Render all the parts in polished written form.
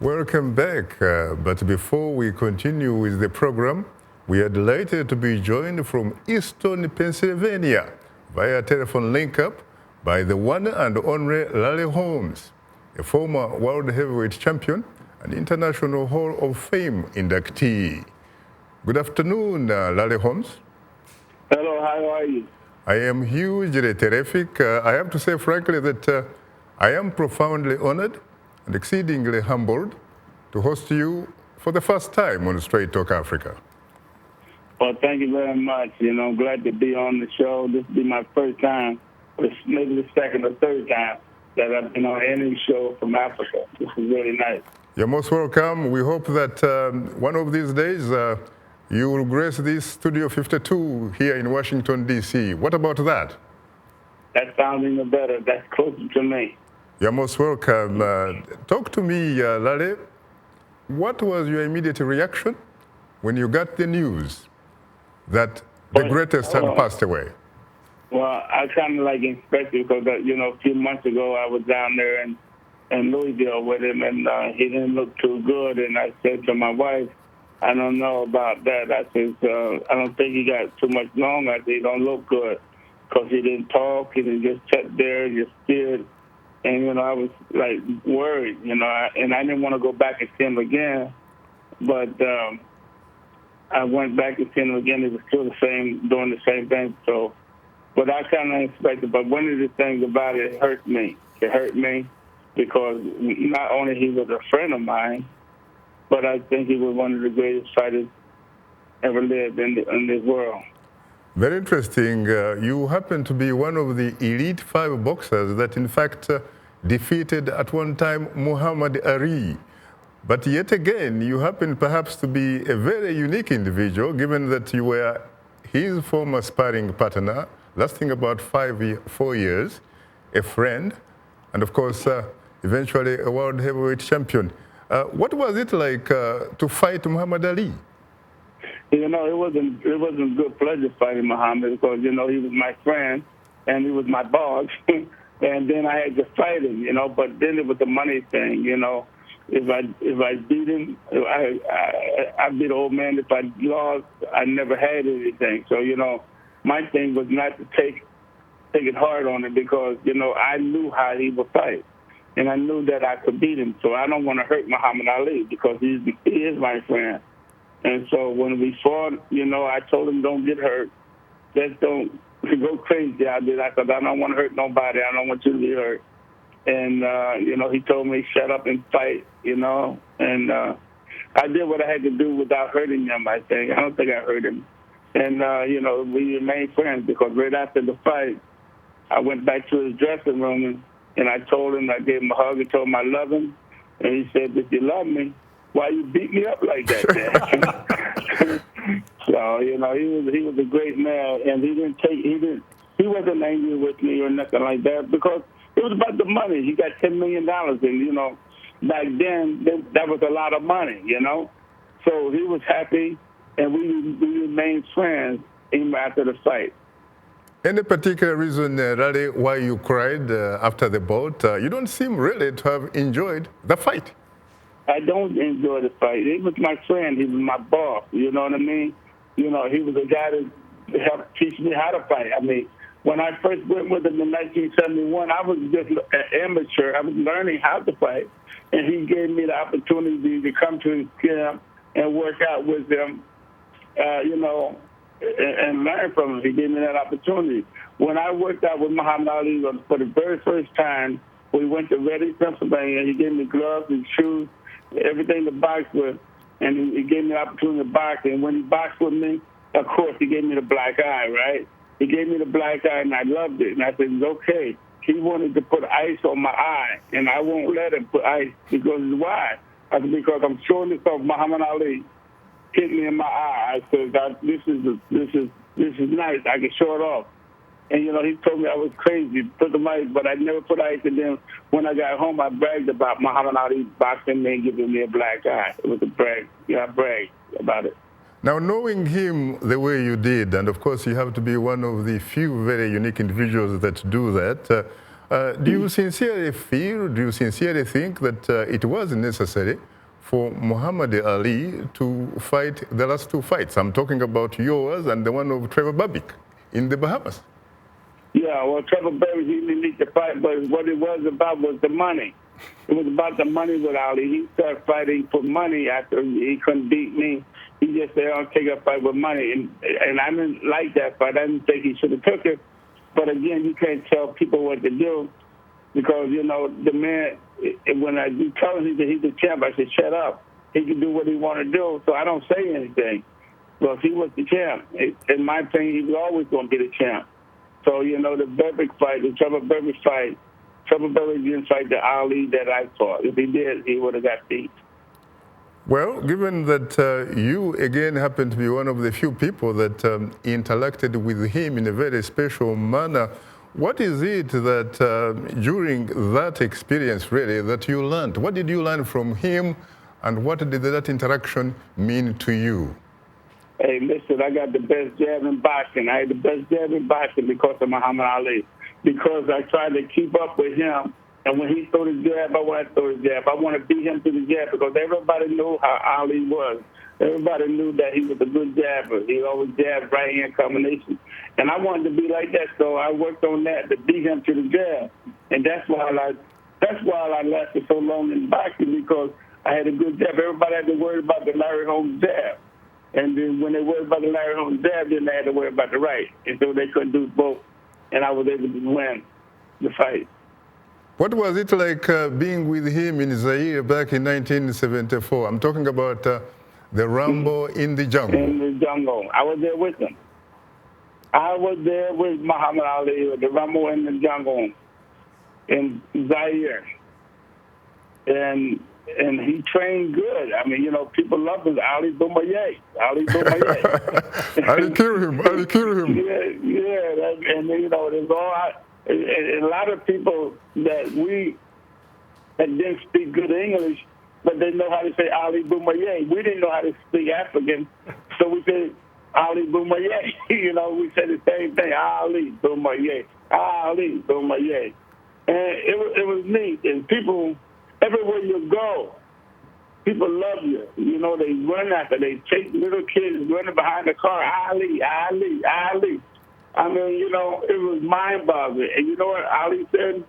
Welcome back. But before we continue with the program, we are delighted to be joined from Easton, Pennsylvania, via telephone link-up by the one and only Larry Holmes, a former world heavyweight champion and International Hall of Fame inductee. Good afternoon, Larry Holmes. Hello, how are you? I am hugely terrific. I have to say frankly that I am profoundly honored and exceedingly humbled to host you for the first time on Straight Talk Africa. Well, thank you very much. I'm glad to be on the show. This will be my first time, or maybe the second or third time that I've been on any show from Africa. This is really nice. You're most welcome. We hope that one of these days you will grace this Studio 52 here in Washington, D.C. What about that? That sounds even better. That's closer to me. You're most welcome. Talk to me, Larry. What was your immediate reaction when you got the news that the greatest had passed away? Well, I kind of expected because, a few months ago I was down there in Louisville with him, and he didn't look too good. And I said to my wife, I don't know about that. I said, I don't think he got too much longer. I said, he don't look good because he didn't talk. He just sat there, just stared. And, I was, worried, and I didn't want to go back and see him again. But I went back and see him again. He was still the same, doing the same thing. So, but I kind of expected. But one of the things about it hurt me. It hurt me because not only he was a friend of mine, but I think he was one of the greatest fighters ever lived in this world. Very interesting. You happen to be one of the elite 5 boxers that, in fact, defeated at one time Muhammad Ali. But yet again, you happen perhaps to be a very unique individual, given that you were his former sparring partner, lasting about 4 years, a friend, and of course, eventually a world heavyweight champion. What was it like to fight Muhammad Ali? It wasn't a good pleasure fighting Muhammad because, he was my friend and he was my boss. And then I had to fight him, but then it was the money thing, If I beat him, I'd be the old man. If I lost, I never had anything. So, my thing was not to take it hard on him because, I knew how he would fight. And I knew that I could beat him. So I don't want to hurt Muhammad Ali because he is my friend. And so when we fought, I told him, don't get hurt. Just don't go crazy out there. I said, I don't want to hurt nobody. I don't want you to be hurt. And, he told me, shut up and fight, And I did what I had to do without hurting him, I think. I don't think I hurt him. And, we remained friends because right after the fight, I went back to his dressing room and I told him, I gave him a hug and told him I love him. And he said, if you love me, why you beat me up like that, man? So, he was a great man, and he wasn't angry with me or nothing like that because it was about the money. He got $10 million, and, back then, that was a lot of money, So he was happy, and we remained friends even after the fight. Any particular reason, Larry, why you cried after the bout? You don't seem really to have enjoyed the fight. I don't enjoy the fight. He was my friend. He was my boss. You know what I mean? He was a guy that helped teach me how to fight. I mean, when I first went with him in 1971, I was just an amateur. I was learning how to fight. And he gave me the opportunity to come to his camp and work out with him, and learn from him. He gave me that opportunity. When I worked out with Muhammad Ali for the very first time, we went to Reading, Pennsylvania. He gave me gloves and shoes, everything to box with, and he gave me the opportunity to box. And when he boxed with me, of course, he gave me the black eye, right? He gave me the black eye, and I loved it. And I said, it's okay. He wanted to put ice on my eye, and I won't let him put ice because why? I said, because I'm showing this off. Muhammad Ali hit me in my eye. I said, this is nice. I can show it off. And, he told me I was crazy, put the ice, but I never put ice. And then when I got home, I bragged about Muhammad Ali boxing me and giving me a black eye. It was a brag. I bragged about it. Now, knowing him the way you did, and of course you have to be one of the few very unique individuals that do that, do you sincerely feel, do you sincerely think that it was necessary for Muhammad Ali to fight the last two fights? I'm talking about yours and the one of Trevor Babbitt in the Bahamas. Yeah, well, Trevor Babbitt, he didn't need to fight, but what it was about was the money. It was about the money with Ali. He started fighting for money after he couldn't beat me. He just said, I'll take a fight with money. And I didn't like that fight. I didn't think he should have took it. But again, you can't tell people what to do because, you know, the man, when I do tell him that he's the champ, I said, shut up. He can do what he want to do, so I don't say anything. Well, if he was the champ, in my opinion, he was always going to be the champ. So, you know, the Babbitt fight, the Trevor Babbitt fight, Trevor Babbitt didn't fight the Ali that I fought. If he did, he would have got beat. Well, given that you, again, happen to be one of the few people that interacted with him in a very special manner, what is it that during that experience, really, that you learned? What did you learn from him, and what did that interaction mean to you? Hey, listen, I got the best jab in boxing. I had the best jab in boxing because of Muhammad Ali, because I tried to keep up with him. And when he threw the jab, I want to throw the jab. I want to beat him to the jab because everybody knew how Ali was. Everybody knew that he was a good jabber. He always jabbed right-hand combination. And I wanted to be like that, so I worked on that to beat him to the jab. And that's why I lasted so long in boxing, because I had a good jab. Everybody had to worry about the Larry Holmes jab. And then when they worried about the Larry Holmes jab, then they had to worry about the right. And so they couldn't do both. And I was able to win the fight. What was it like being with him in Zaire back in 1974? I'm talking about the Rumble in the jungle. In the jungle. I was there with him. I was there with Muhammad Ali with the Rumble in the jungle in Zaire. And he trained good. I mean, you know, people love him. Ali Boumaier. Ali Boumaier. Ali kill him. Ali kill him. Yeah. And, you know, there's a lot of people that didn't speak good English, but they know how to say Ali Boumaier. We didn't know how to speak African, so we said Ali Boumaier. You know, we said the same thing, Ali Boumaier, Ali Boumaier. And it was neat. And people, everywhere you go, people love you. You know, they run after. They take little kids running behind the car, Ali, Ali, Ali. I mean, you know, it was mind-boggling. And you know what Ali said?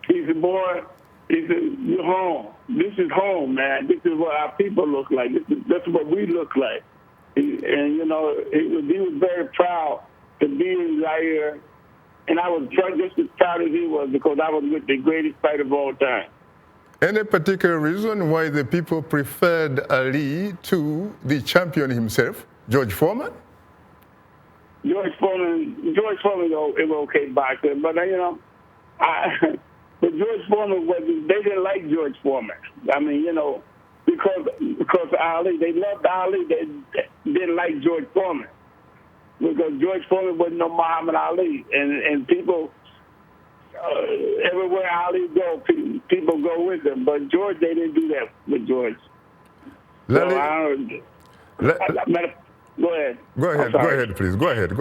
He said, boy, he said, you're home. This is home, man. This is what our people look like. That's what we look like. And, you know, he was very proud to be in Zaire. And I was just as proud as he was, because I was with the greatest fighter of all time. Any particular reason why the people preferred Ali to the champion himself, George Foreman? George Foreman, is an okay boxer, but you know, but George Foreman they didn't like George Foreman. I mean, you know, because Ali, they loved Ali, they didn't like George Foreman, because George Foreman wasn't no Muhammad Ali, and people everywhere Ali go, people go with him. But George, they didn't do that with George. Go ahead. Go ahead, please. Go ahead.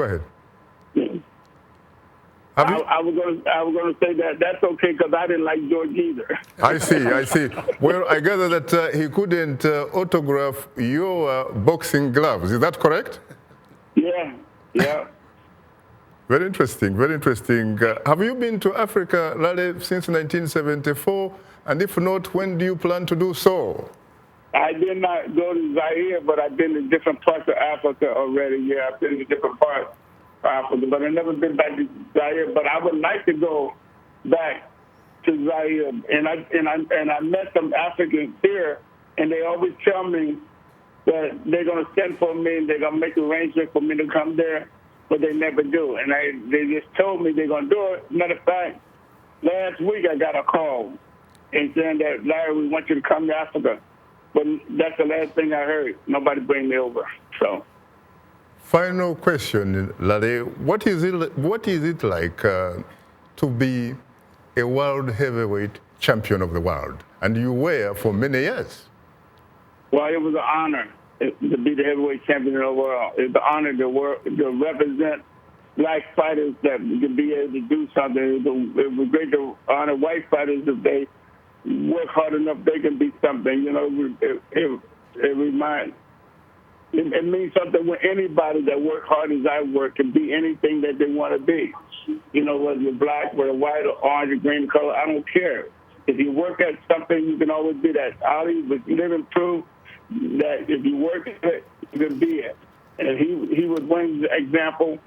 I was going to say that's okay, because I didn't like George either. I see. Well, I gather that he couldn't autograph your boxing gloves. Is that correct? Yeah. Very interesting. Have you been to Africa, Lale, since 1974? And if not, when do you plan to do so? I did not go to Zaire, but I've been to different parts of Africa already. Yeah, I've been to different parts of Africa, but I've never been back to Zaire. But I would like to go back to Zaire. And I met some Africans here, and they always tell me that they're going to send for me, and they're going to make arrangements for me to come there, but they never do. And they just told me they're going to do it. Matter of fact, last week I got a call and saying that, Larry, we want you to come to Africa. But that's the last thing I heard. Nobody bring me over. So, final question, Lale. What is it like to be a world heavyweight champion of the world? And you were for many years. Well, it was an honor to be the heavyweight champion of the world. It's an honor to represent black fighters that could be able to do something. It was great to honor white fighters if they work hard enough, they can be something. You know, it means something when anybody that work hard as I work can be anything that they want to be. You know, whether you're black, whether white or orange or green color, I don't care. If you work at something, you can always be that. Ali was living proof that if you work at it, you can be it. And he was one example.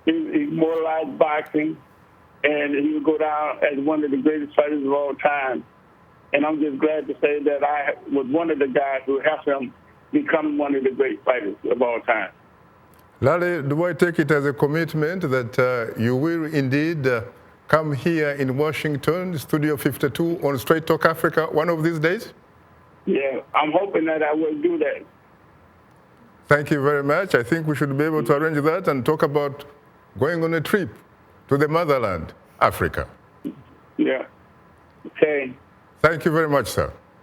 He moralized boxing, and he would go down as one of the greatest fighters of all time. And I'm just glad to say that I was one of the guys who helped him become one of the great fighters of all time. Larry, do I take it as a commitment that you will indeed come here in Washington, Studio 52 on Straight Talk Africa one of these days? Yeah, I'm hoping that I will do that. Thank you very much. I think we should be able to arrange that and talk about going on a trip to the motherland, Africa. Yeah. Okay. Thank you very much, sir.